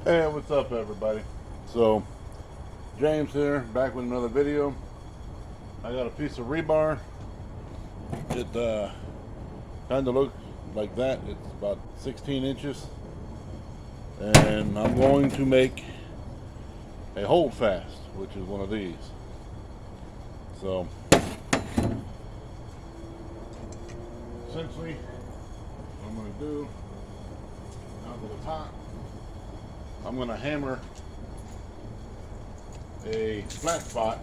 Hey, what's up everybody? So, James here, back with another video. I got a piece of rebar. It kind of looks like that. It's about 16 inches. And I'm going to make a holdfast, which is one of these. So, essentially, what I'm going to do, down to the top, I'm going to hammer a flat spot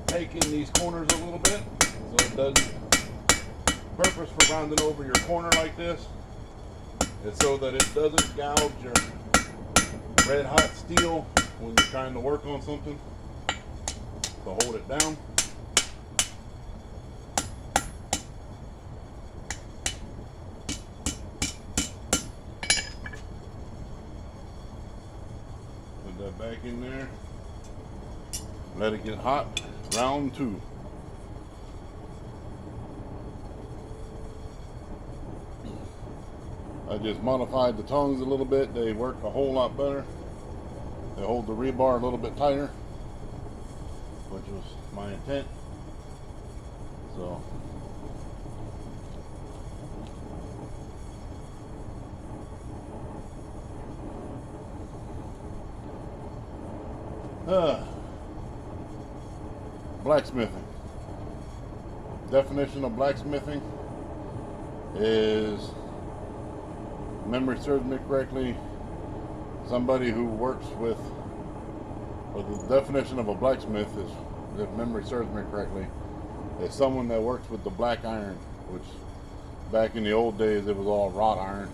take in these corners a little bit, so it does. Purpose for rounding over your corner like this is so that it doesn't gouge your red hot steel when you're trying to work on something, to hold it down. Put that back in there, let it get hot. Round two. I just modified the tongs a little bit. They work a whole lot better. They hold the rebar a little bit tighter, which was my intent. So blacksmithing. Definition of blacksmithing is, memory serves me correctly, somebody who works with, or the definition of a blacksmith is, if memory serves me correctly, is someone that works with the black iron, which back in the old days it was all wrought iron.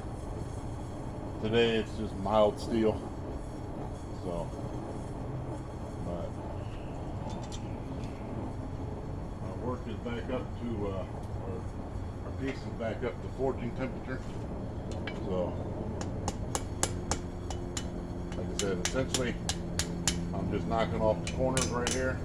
Today it's just mild steel. So, but our work is back up to, our piece is back up to forging temperature. So, like I said, essentially, I'm just knocking off the corners right here.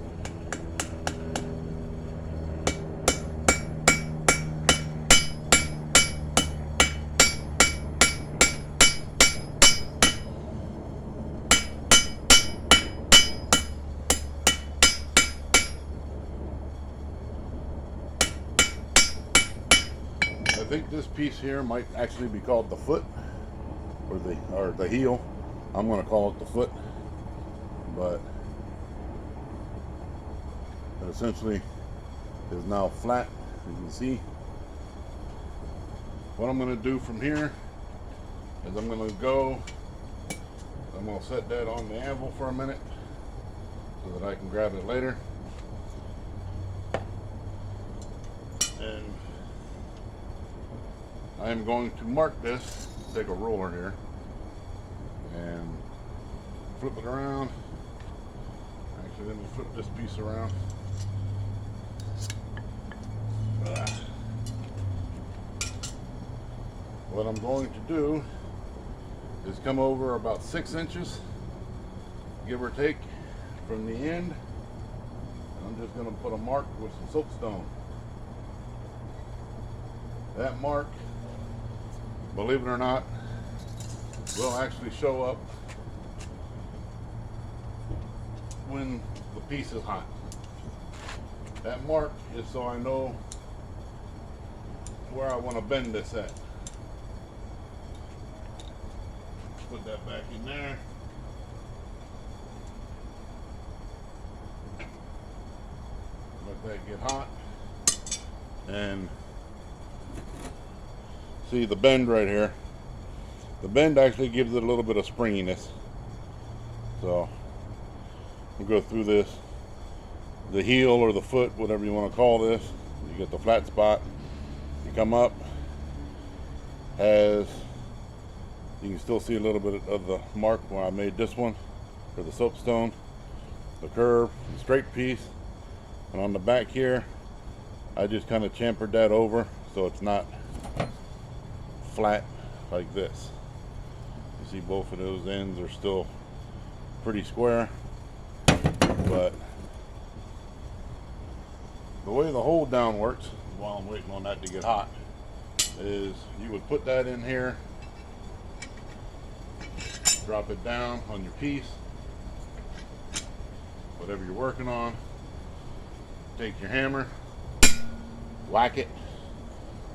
I think this piece here might actually be called the foot, or the heel. I'm going to call it the foot, but it essentially is now flat. You can see what I'm going to do from here is I'm going to set that on the anvil for a minute so that I can grab it later. And I am going to mark this, take a ruler here, and flip it around. Actually, let me flip this piece around. What I'm going to do is come over about 6 inches, give or take, from the end. I'm just going to put a mark with some soapstone. That mark, believe it or not, will actually show up when the piece is hot. That mark is so I know where I want to bend this at. Put that back in there. Let that get hot. And see the bend right here. The bend actually gives it a little bit of springiness. So we'll go through this. The heel or the foot, whatever you want to call this. You get the flat spot. You come up. As you can still see a little bit of the mark where I made this one for the soapstone, the curve, the straight piece, and on the back here I just kind of chamfered that over so it's not flat like this. You see both of those ends are still pretty square, but the way the hold down works, while I'm waiting on that to get hot, is you would put that in here, drop it down on your piece, whatever you're working on, take your hammer, whack it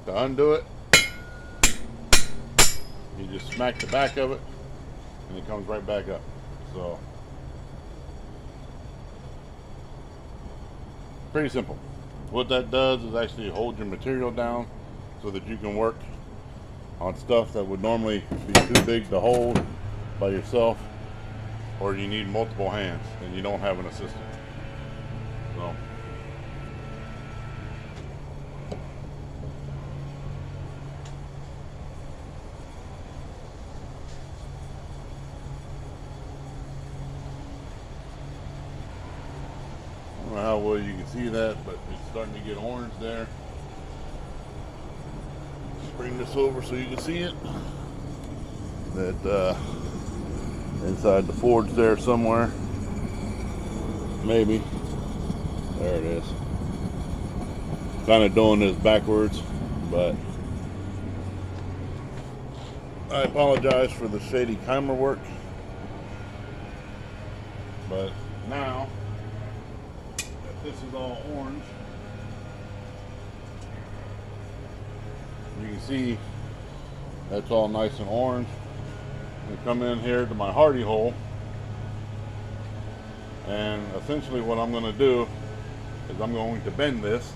to undo it. You just smack the back of it and it comes right back up. So pretty simple. What that does is actually hold your material down so that you can work on stuff that would normally be too big to hold by yourself, or you need multiple hands and you don't have an assistant. So I don't know how well you can see that, but it's starting to get orange there. Bring this over so you can see it. That inside the forge there somewhere. Maybe. There it is. Kind of doing this backwards, but I apologize for the shady camera work. But now that this is all orange, you can see that's all nice and orange. I come in here to my hardy hole, and essentially what I'm going to do is I'm going to bend this,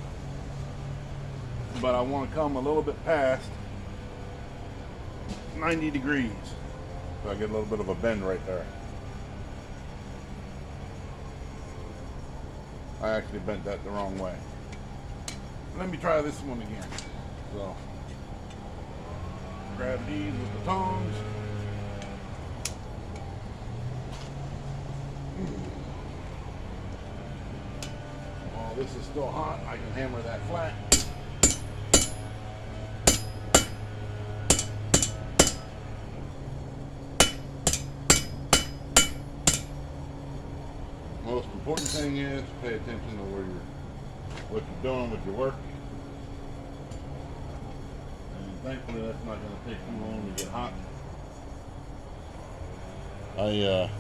but I want to come a little bit past 90 degrees, so I get a little bit of a bend right there. I actually bent that the wrong way. Let me try this one again. So grab these with the tongs. While this is still hot, I can hammer that flat. Most important thing is pay attention to what you're doing with your work. And thankfully that's not going to take too long to get hot. I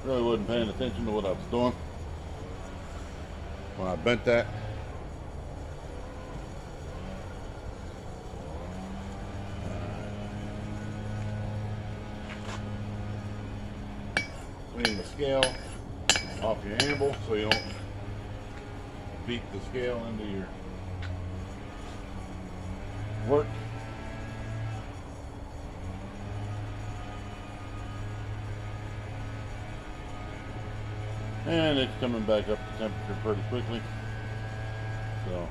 really wasn't paying attention to what I was doing when I bent that. Clean the scale off your anvil so you don't beat the scale into your work. And it's coming back up to temperature pretty quickly. So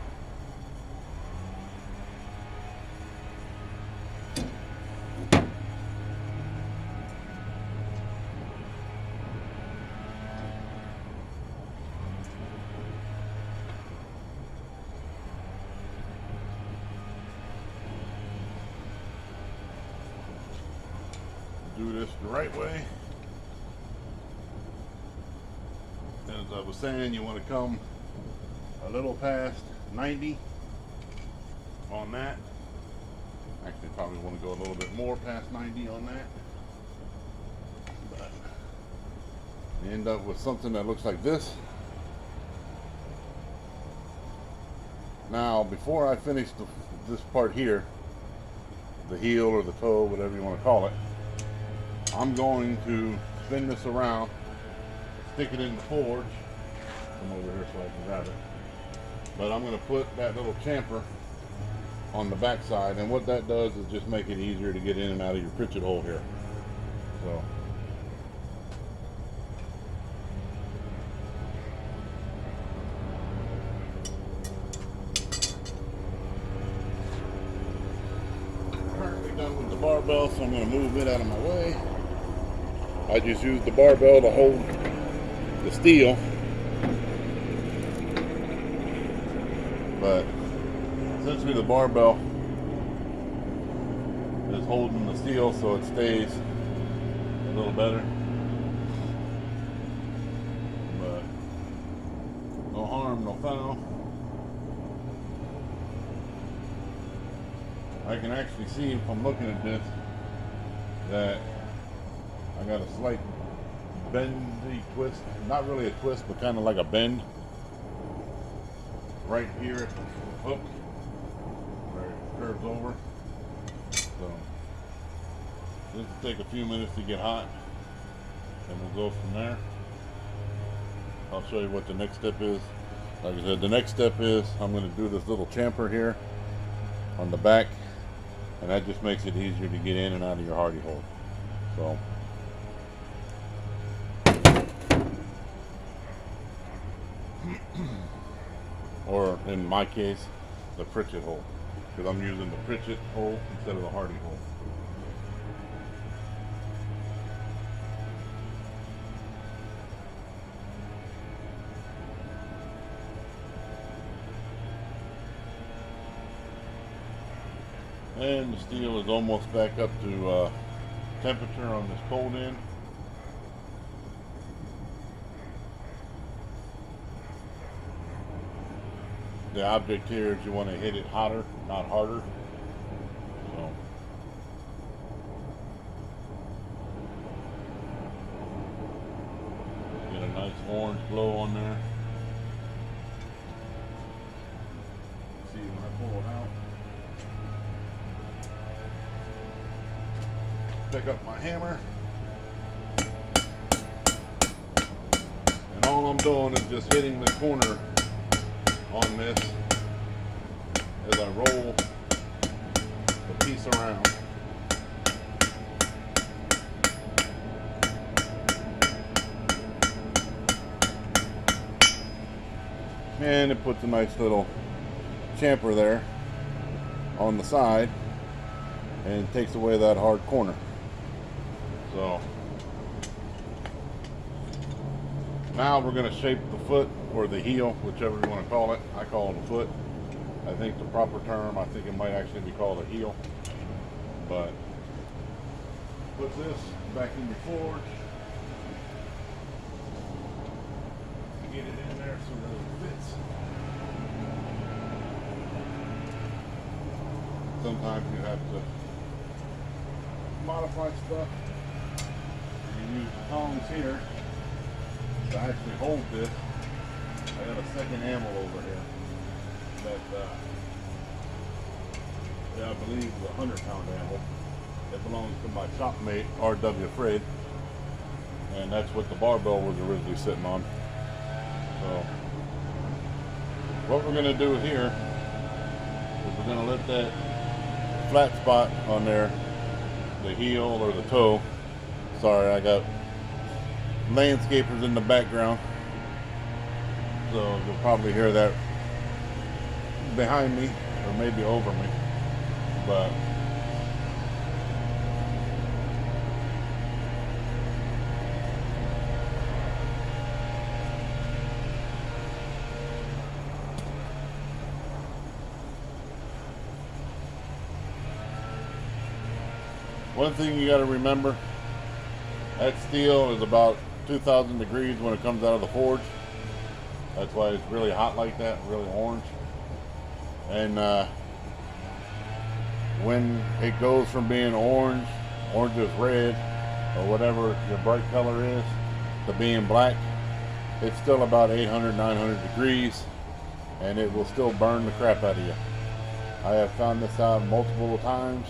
do this the right way. As I was saying, you want to come a little past 90 on that. Actually, probably want to go a little bit more past 90 on that. But you end up with something that looks like this. Now, before I finish this part here, the heel or the toe, whatever you want to call it, I'm going to spin this around, stick it in the forge. Come over here so I can grab it. But I'm going to put that little chamfer on the back side, and what that does is just make it easier to get in and out of your pritchett hole here. So currently done with the barbell, so I'm going to move it out of my way. I just use the barbell to hold the steel, but essentially the barbell is holding the steel so it stays a little better. But no harm, no foul. I can actually see if I'm looking at this that I got a slight bendy twist, not really a twist, but kind of like a bend right here at the hook where it curves over. So this will take a few minutes to get hot, and we'll go from there. I'll show you what the next step is. Like I said, the next step is I'm going to do this little chamfer here on the back, and that just makes it easier to get in and out of your hardy hole. So or in my case, the Pritchett hole, because I'm using the Pritchett hole instead of the hardy hole. And the steel is almost back up to temperature on this cold end. The object here is you want to hit it hotter, not harder. So get a nice orange glow on there. See when I pull it out. Pick up my hammer, and all I'm doing is just hitting the corner on this as I roll the piece around. And it puts a nice little chamfer there on the side and takes away that hard corner. So now we're going to shape the foot, or the heel, whichever you want to call it. I call it a foot. I think the proper term, I think it might actually be called a heel. But put this back in your forge. Get it in there so that it fits. Sometimes you have to modify stuff. You use the tongs here to actually hold this. I got a second handle over here that I believe is a 100-pound handle. It belongs to my shopmate R.W. Fred, and that's what the barbell was originally sitting on. So what we're going to do here is we're going to let that flat spot on there, the heel or the toe. Sorry, I got landscapers in the background, so you'll probably hear that behind me or maybe over me. But one thing you got to remember, that steel is about 2,000 degrees when it comes out of the forge. That's why it's really hot like that, really orange. And when it goes from being orange is red, or whatever your bright color is, to being black, it's still about 800, 900 degrees, and it will still burn the crap out of you. I have found this out multiple times.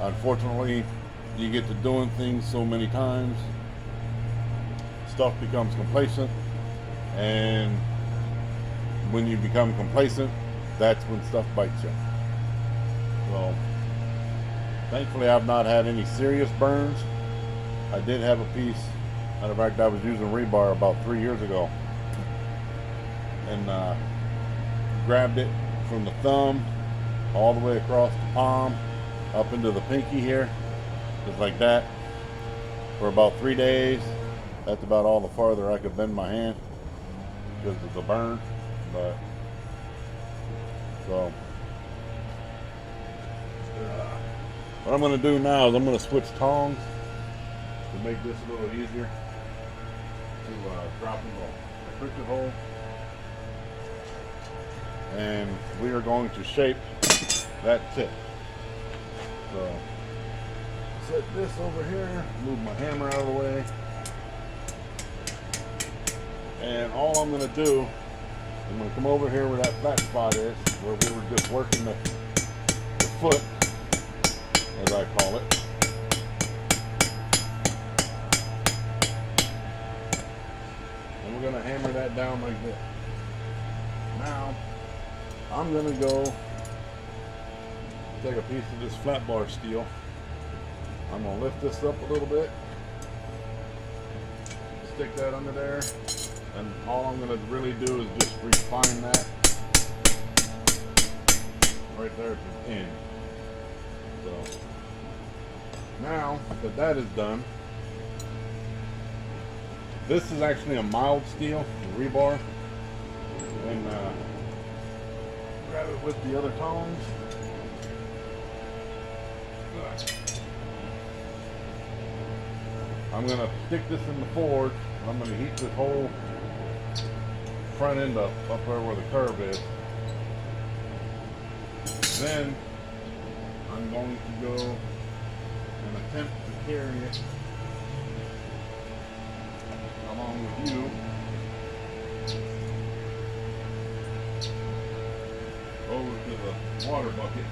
Unfortunately, you get to doing things so many times, stuff becomes complacent, and when you become complacent, that's when stuff bites you. So thankfully I've not had any serious burns. I did have a piece, matter of fact I was using rebar about 3 years ago, and grabbed it from the thumb all the way across the palm up into the pinky here, just like that, for about 3 days. That's about all the farther I could bend my hand because of the burn. But so What I'm going to do now is I'm going to switch tongs to make this a little easier to drop in the cricket hole. And we are going to shape that tip. So set this over here, move my hammer out of the way. And all I'm going to do, I'm going to come over here where that flat spot is, where we were just working the foot, as I call it. And we're going to hammer that down like this. Now, I'm going to go take a piece of this flat bar steel. I'm going to lift this up a little bit, stick that under there, and all I'm going to really do is just refine that right there at the end. So now that that is done, this is actually a mild steel, rebar, and grab it with the other tongs. I'm going to stick this in the forge. I'm going to heat this whole front end up there where the curve is. Then I'm going to go and attempt to carry it along with you over to the water bucket,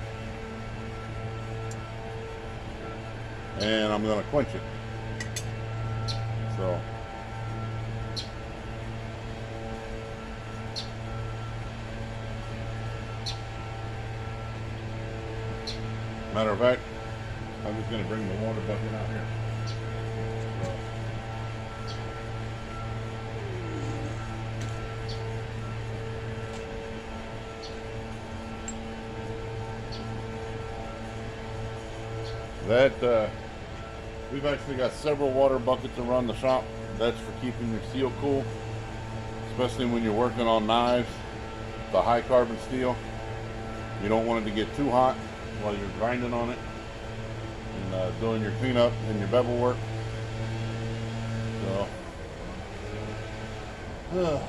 and I'm going to quench it. So matter of fact, I'm just going to bring the water bucket out here. That we've actually got several water buckets around the shop. That's for keeping your steel cool, especially when you're working on knives, the high carbon steel. You don't want it to get too hot while you're grinding on it and doing your cleanup and your bevel work. So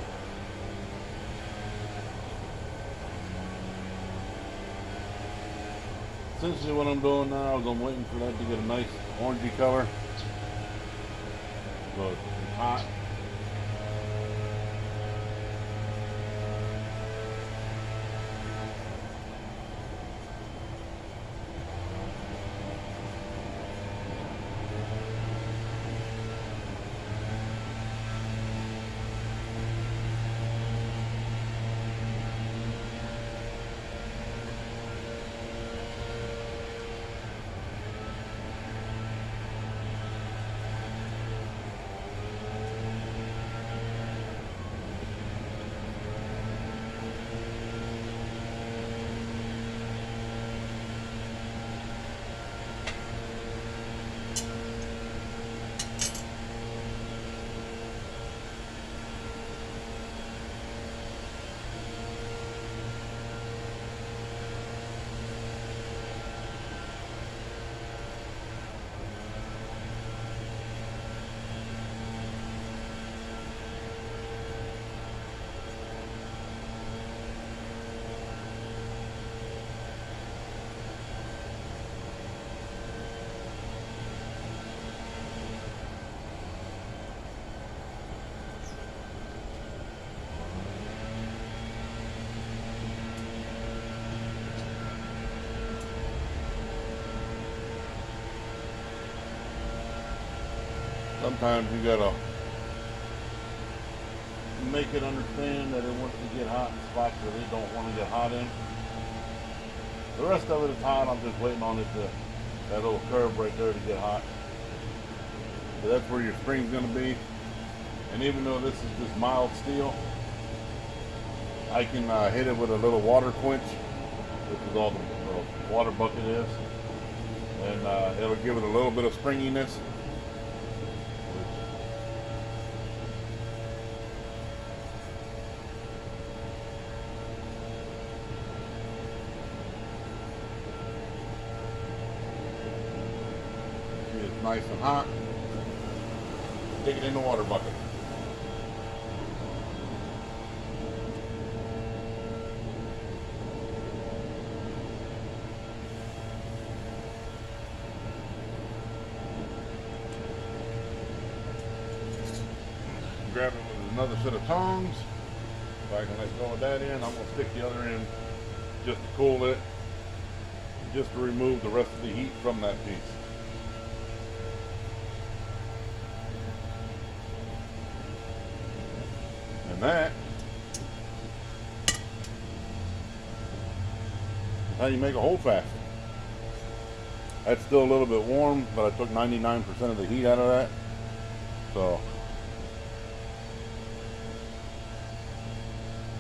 essentially what I'm doing now is I'm waiting for that to get a nice orangey color. So it's hot. Sometimes you gotta make it understand that it wants to get hot in spots where they don't want to get hot in. The rest of it is hot. I'm just waiting on it to, that little curve right there to get hot. So that's where your spring's gonna be. And even though this is just mild steel, I can hit it with a little water quench, which is all the water bucket is. And it'll give it a little bit of springiness. nice and hot. Stick it in the water bucket. Grab it with another set of tongs. If I can let go of that end, I'm going to stick the other end just to cool it, just to remove the rest of the heat from that piece. And that is how you make a hold fast. That's still a little bit warm, but I took 99% of the heat out of that. So,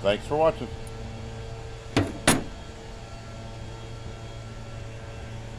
thanks for watching.